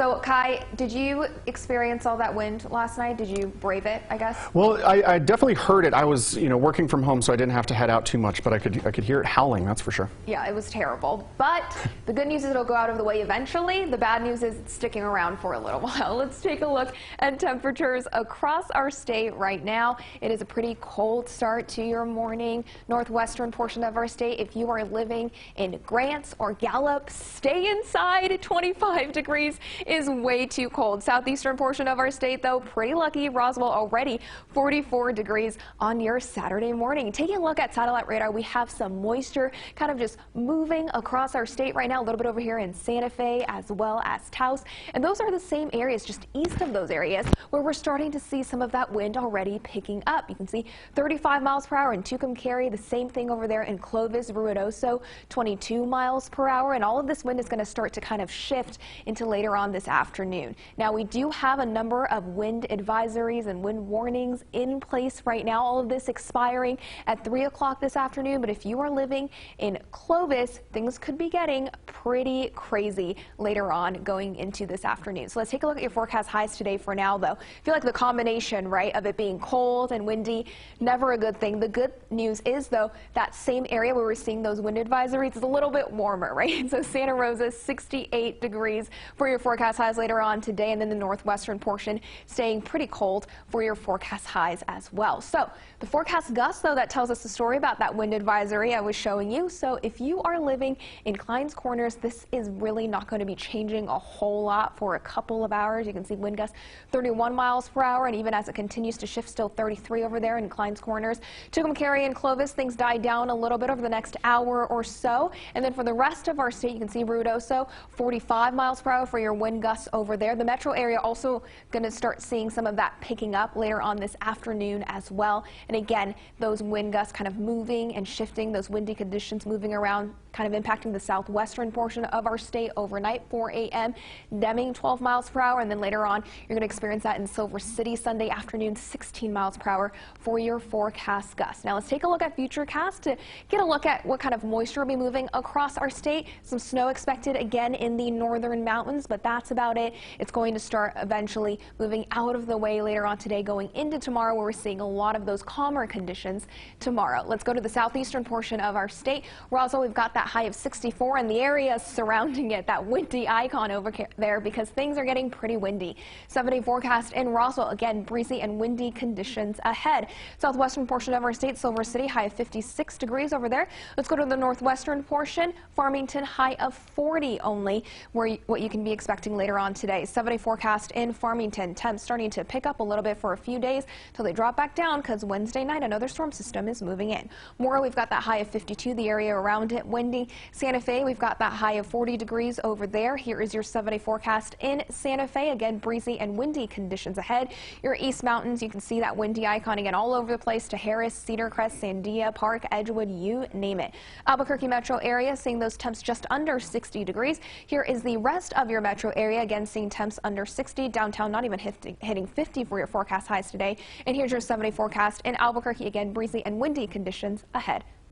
So, Kai, did you experience all that wind last night? Did you brave it, I guess? Well, I definitely heard it. I was, working from home, so I didn't have to head out too much, but I could hear it howling, that's for sure. Yeah, it was terrible. But the good news is it'll go out of the way eventually. The bad news is it's sticking around for a little while. Let's take a look at temperatures across our state right now. It is a pretty cold start to your morning. Northwestern portion of our state, if you are living in Grants or Gallup, stay inside. 25 degrees is way too cold. Southeastern portion of our state, though, pretty lucky. Roswell already 44 degrees on your Saturday morning. Taking a look at satellite radar, we have some moisture kind of just moving across our state right now, a little bit over here in Santa Fe as well as Taos. And those are the same areas just east of those areas where we're starting to see some of that wind already picking up. You can see 35 miles per hour in Tucumcari, the same thing over there in Clovis, Ruidoso, 22 miles per hour. And all of this wind is going to start to kind of shift into later on this afternoon. Now, we do have a number of wind advisories and wind warnings in place right now. All of this expiring at 3 o'clock this afternoon. But if you are living in Clovis, things could be getting pretty crazy later on going into this afternoon. So let's take a look at your forecast highs today for now, though. I feel like the combination, right, of it being cold and windy, never a good thing. The good news is, though, that same area where we're seeing those wind advisories is a little bit warmer, right? So Santa Rosa, 68 degrees for your forecast highs later on today, and then the northwestern portion staying pretty cold for your forecast highs as well. So the forecast gust, though, that tells us the story about that wind advisory I was showing you. So if you are living in Klein's Corners, this is really not going to be changing a whole lot for a couple of hours. You can see wind gusts 31 miles per hour, and even as it continues to shift, still 33 over there in Klein's Corners. Tucumcari and Clovis, things die down a little bit over the next hour or so. And then for the rest of our state, you can see Ruidoso, 45 miles per hour for your wind gusts over there. The metro area also going to start seeing some of that picking up later on this afternoon as well. And again, those wind gusts kind of moving and shifting, those windy conditions moving around, kind of impacting the southwestern portion of our state overnight. 4 a.m. Deming, 12 miles per hour, and then later on you're going to experience that in Silver City Sunday afternoon, 16 miles per hour for your forecast gusts. Now let's take a look at Futurecast to get a look at what kind of moisture will be moving across our state. Some snow expected again in the northern mountains, but that's about it. It's going to start eventually moving out of the way later on today, going into tomorrow, where we're seeing a lot of those calmer conditions tomorrow. Let's go to the southeastern portion of our state. Roswell, we've got that high of 64, and the areas surrounding it, that windy icon over there, because things are getting pretty windy. 7-day forecast in Roswell, again, breezy and windy conditions ahead. Southwestern portion of our state, Silver City, high of 56 degrees over there. Let's go to the northwestern portion, Farmington, high of 40 only, what you can be expecting later on today. 7-day forecast in Farmington, temps starting to pick up a little bit for a few days till they drop back down, because Wednesday night another storm system is moving in. Mora, we've got that high of 52, the area around it windy. Santa Fe, we've got that high of 40 degrees over there. Here is your 7-day forecast in Santa Fe. Again, breezy and windy conditions ahead. Your East Mountains, you can see that windy icon again all over the place, to Harris, Cedar Crest, Sandia, Park, Edgewood, you name it. Albuquerque metro area, seeing those temps just under 60 degrees. Here is the rest of your metro area, again seeing temps under 60. Downtown not even hitting 50 for your forecast highs today. And here's your 7-day forecast in Albuquerque, again breezy and windy conditions ahead.